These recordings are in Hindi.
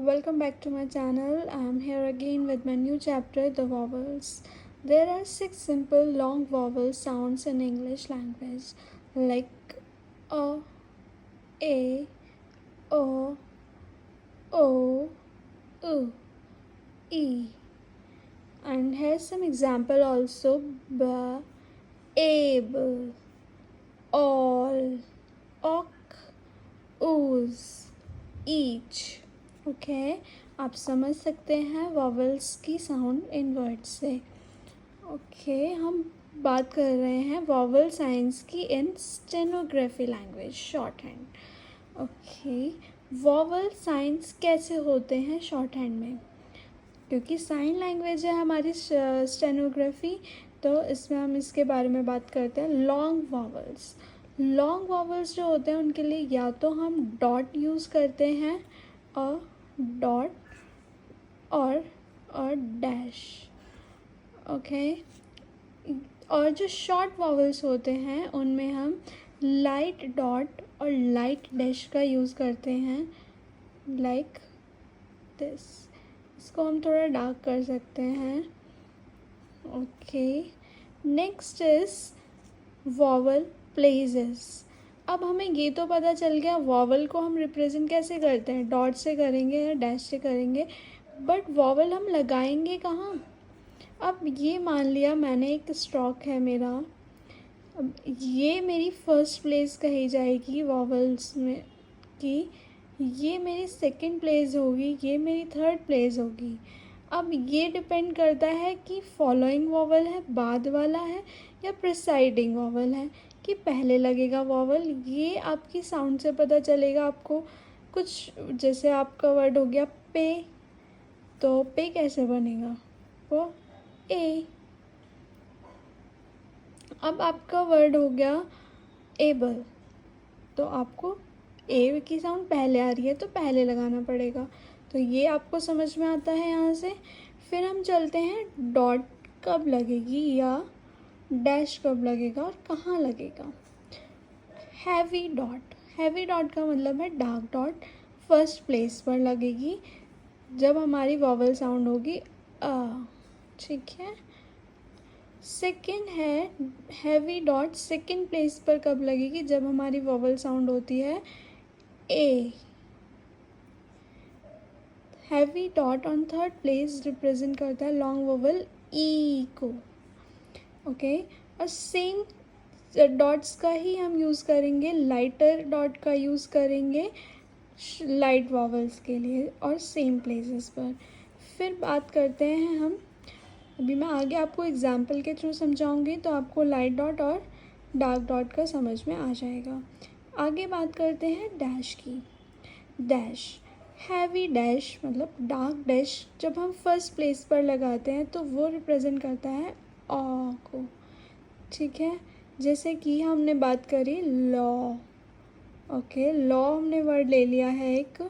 welcome back to my channel. I am here again with my new chapter, the vowels. There are 6 simple long vowel sounds in English language like a, o, u, e. And here's some example also: b, able, all, ok, ooze, each. Okay आप समझ सकते हैं वॉवल्स की साउंड इन वर्ड्स से। ओके हम बात कर रहे हैं वॉवल साइंस की इन stenography language, shorthand. Okay vowel signs कैसे होते हैं शॉर्ट हैंड में, क्योंकि साइन लैंग्वेज है हमारी स्टेनोग्राफी, तो इसमें हम इसके बारे में बात करते हैं। लॉन्ग वॉवल्स जो होते हैं उनके लिए या तो हम डॉट यूज़ करते हैं, डॉट और डैश। ओके और जो शॉर्ट वॉवल्स होते हैं उनमें हम लाइट डॉट और लाइट डैश का यूज़ करते हैं, लाइक दिस। इसको हम थोड़ा डार्क कर सकते हैं। Okay next is vowel places. अब हमें ये तो पता चल गया वॉवल को हम रिप्रेजेंट कैसे करते हैं, डॉट से करेंगे या डैश से करेंगे, बट वॉवल हम लगाएंगे कहाँ। अब ये मान लिया मैंने एक स्ट्रोक है मेरा, अब ये मेरी फर्स्ट प्लेस कही जाएगी वॉवल्स में कि ये मेरी सेकंड प्लेस होगी, ये मेरी थर्ड प्लेस होगी। अब ये डिपेंड करता है कि फॉलोइंग वॉवल है, बाद वाला है, या प्रिसाइडिंग वॉवल है कि पहले लगेगा वॉवल। ये आपकी साउंड से पता चलेगा आपको। कुछ जैसे आपका वर्ड हो गया पे, तो पे कैसे बनेगा, वो ए। अब आपका वर्ड हो गया एबल, तो आपको ए की साउंड पहले आ रही है तो पहले लगाना पड़ेगा, तो ये आपको समझ में आता है यहाँ से। फिर हम चलते हैं डॉट कब लगेगी या डैश कब लगेगा और कहाँ लगेगा। हैवी डॉट का मतलब है डार्क डॉट, फर्स्ट प्लेस पर लगेगी जब हमारी वॉवल साउंड होगी अ, ठीक है। सेकेंड है हैवी डॉट, सेकेंड प्लेस पर कब लगेगी, जब हमारी वॉवल साउंड होती है A. Heavy dot on third place represent करता है लॉन्ग वोवल ई को। ओके और सेम डॉट्स का ही हम यूज़ करेंगे, लाइटर डॉट का यूज़ करेंगे लाइट वॉवल्स के लिए और सेम प्लेसेस पर। फिर बात करते हैं हम, अभी मैं आगे आपको एग्जाम्पल के थ्रू समझाऊंगी तो आपको लाइट डॉट और डार्क डॉट का समझ में आ जाएगा। आगे बात करते हैं डैश की। डैश हैवी डैश मतलब डार्क डैश जब हम फर्स्ट प्लेस पर लगाते हैं तो वो रिप्रेजेंट करता है ऑ को, ठीक है। जैसे कि हमने बात करी लॉ। ओके लॉ हमने वर्ड ले लिया है एक,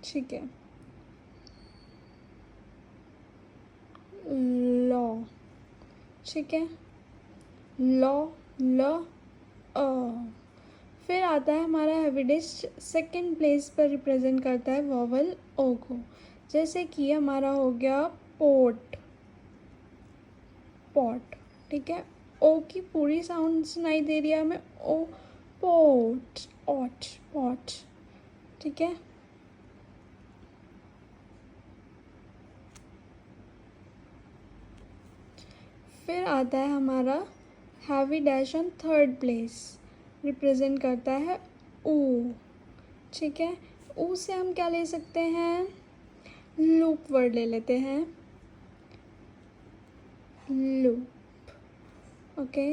ठीक है, लॉ, ठीक है, लॉ ल अ। फिर आता है हमारा हैवी डैश, सेकेंड प्लेस पर रिप्रेजेंट करता है वॉवल ओ को, जैसे कि हमारा हो गया पोट, पॉट, ठीक है। ओ की पूरी साउंड सुनाई दे रही है हमें, ओ पोट, ऑट, पॉट, ठीक है। फिर आता है हमारा heavy dash on third place, represent करता है ऊ, ठीक है। ऊ से हम क्या ले सकते हैं, लूप वर्ड ले लेते हैं, लूप। Okay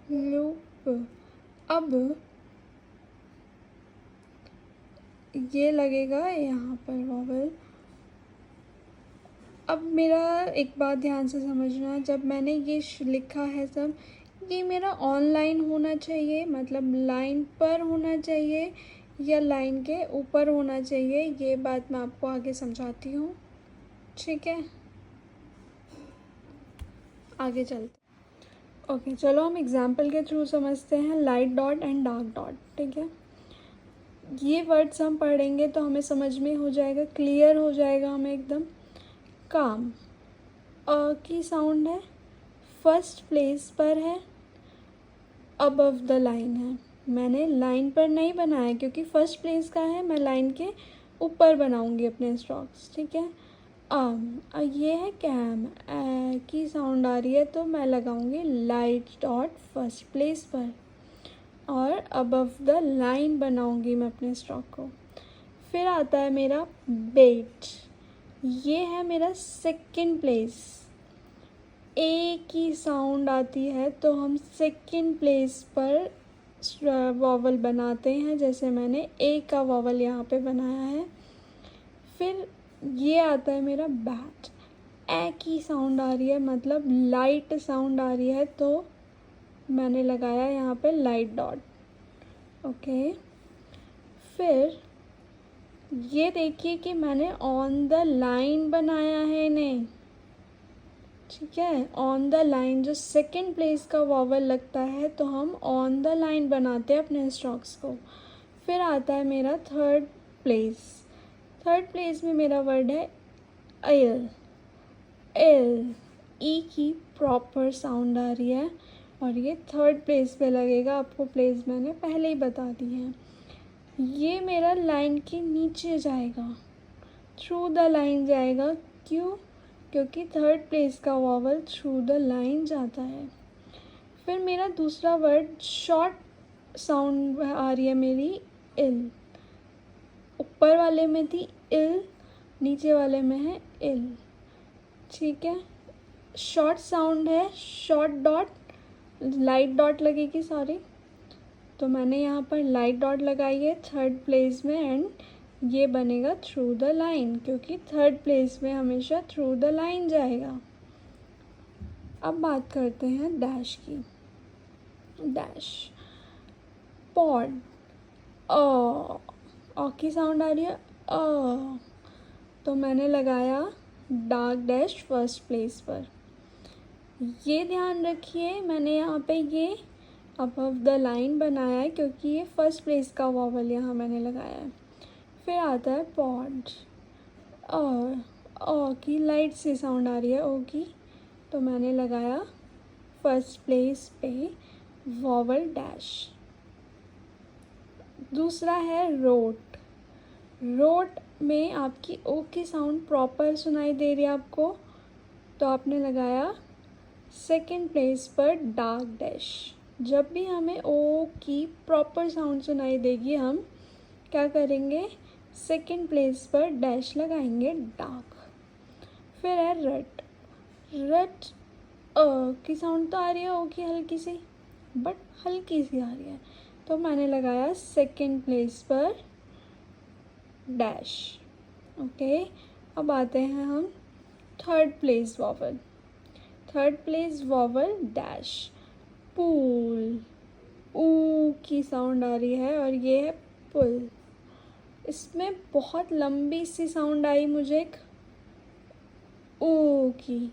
loop. अब ये लगेगा यहाँ पर वॉवल। अब मेरा एक बात ध्यान से समझना, जब मैंने ये लिखा है सब, ये मेरा ऑनलाइन होना चाहिए, मतलब लाइन पर होना चाहिए या लाइन के ऊपर होना चाहिए, ये बात मैं आपको आगे समझाती हूँ, ठीक है। आगे चलते। ओके चलो हम एग्जाम्पल के थ्रू समझते हैं light dot and dark dot, ठीक है। ये वर्ड्स हम पढ़ेंगे तो हमें समझ में हो जाएगा, क्लियर हो जाएगा हमें एकदम। काम, अ की साउंड है, फर्स्ट प्लेस पर है, अबव द लाइन है। मैंने लाइन पर नहीं बनाया क्योंकि फर्स्ट प्लेस का है, मैं लाइन के ऊपर बनाऊंगी अपने स्ट्रोक्स, ठीक है। ये है कैम, की साउंड आ रही है तो मैं लगाऊंगी लाइट डॉट फर्स्ट प्लेस पर और अबव द लाइन बनाऊंगी मैं अपने स्ट्रोक को। फिर आता है मेरा बेट, ये है मेरा सेकंड प्लेस। ए की साउंड आती है तो हम सेकंड प्लेस पर वॉवल बनाते हैं, जैसे मैंने ए का वॉवल यहाँ पे बनाया है। फिर ये आता है मेरा बैट, ए की साउंड आ रही है मतलब लाइट साउंड आ रही है तो मैंने लगाया यहाँ पे लाइट डॉट, ओके। फिर ये देखिए कि मैंने ऑन द लाइन बनाया है इन्हें, ठीक है। ऑन द लाइन, जो सेकंड प्लेस का वॉवल लगता है तो हम ऑन द लाइन बनाते हैं अपने स्ट्रोक्स को। फिर आता है मेरा थर्ड प्लेस। थर्ड प्लेस में मेरा वर्ड है एल। एल, ई की प्रॉपर साउंड आ रही है और ये थर्ड प्लेस पे लगेगा, आपको प्लेस मैंने पहले ही बता दी है। ये मेरा लाइन के नीचे जाएगा, थ्रू द लाइन जाएगा, क्यों? क्योंकि थर्ड प्लेस का वॉवल थ्रू द लाइन जाता है। फिर मेरा दूसरा वर्ड शॉर्ट साउंड आ रही है मेरी इल। ऊपर वाले में थी इल, नीचे वाले में है इल, ठीक है। शॉर्ट साउंड है, शॉर्ट डॉट, लाइट डॉट लगेगी, सॉरी। तो मैंने यहाँ पर लाइट डॉट लगाई है थर्ड प्लेस में एंड ये बनेगा थ्रू द लाइन, क्योंकि थर्ड प्लेस में हमेशा थ्रू द लाइन जाएगा। अब बात करते हैं डैश की। डैश, पॉड, अ की साउंड आ रही है, तो मैंने लगाया डार्क डैश फर्स्ट प्लेस पर। ये ध्यान रखिए मैंने यहाँ पे ये अबव द लाइन बनाया है क्योंकि ये फर्स्ट प्लेस का वॉवल यहाँ मैंने लगाया है। फिर आता है पॉड, ओ की लाइट सी साउंड आ रही है, ओ की, तो मैंने लगाया फर्स्ट प्लेस पे वॉवल डैश। दूसरा है रोट। रोट में आपकी ओ की साउंड प्रॉपर सुनाई दे रही है आपको, तो आपने लगाया सेकंड प्लेस पर डार्क डैश। जब भी हमें ओ की प्रॉपर साउंड सुनाई देगी हम क्या करेंगे, सेकंड प्लेस पर डैश लगाएंगे डार्क। फिर है रट। रट, की साउंड तो आ रही है ओ की हल्की सी, बट हल्की सी आ रही है, तो मैंने लगाया सेकंड प्लेस पर डैश, ओके। अब आते हैं हम third place vowel. Third place vowel dash, pool, ऊ की साउंड आ रही है और ये है पुल। इसमें बहुत लंबी सी साउंड आई मुझे एक ओ की,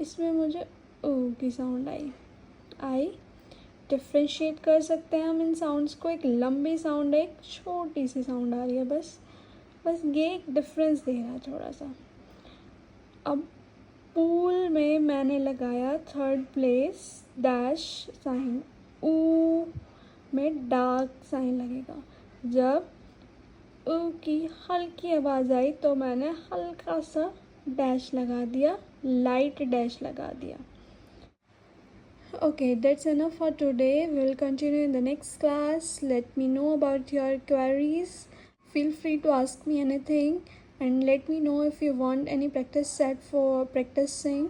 इसमें मुझे ओ की साउंड आई। डिफ्रेंशिएट कर सकते हैं हम इन साउंड्स को, एक लंबी साउंड है, एक छोटी सी साउंड आ रही है, बस ये एक डिफरेंस दे रहा है थोड़ा सा। अब पूल में मैंने लगाया थर्ड प्लेस डैश साइन, ऊ में डार्क साइन लगेगा। जब ऊ की हल्की आवाज़ आई तो मैंने हल्का सा डैश लगा दिया, लाइट डैश लगा दिया। Okay, that's enough for today. We'll continue in the next class. Let me know about your queries. Feel free to ask me anything and let me know if you want any practice set for practicing.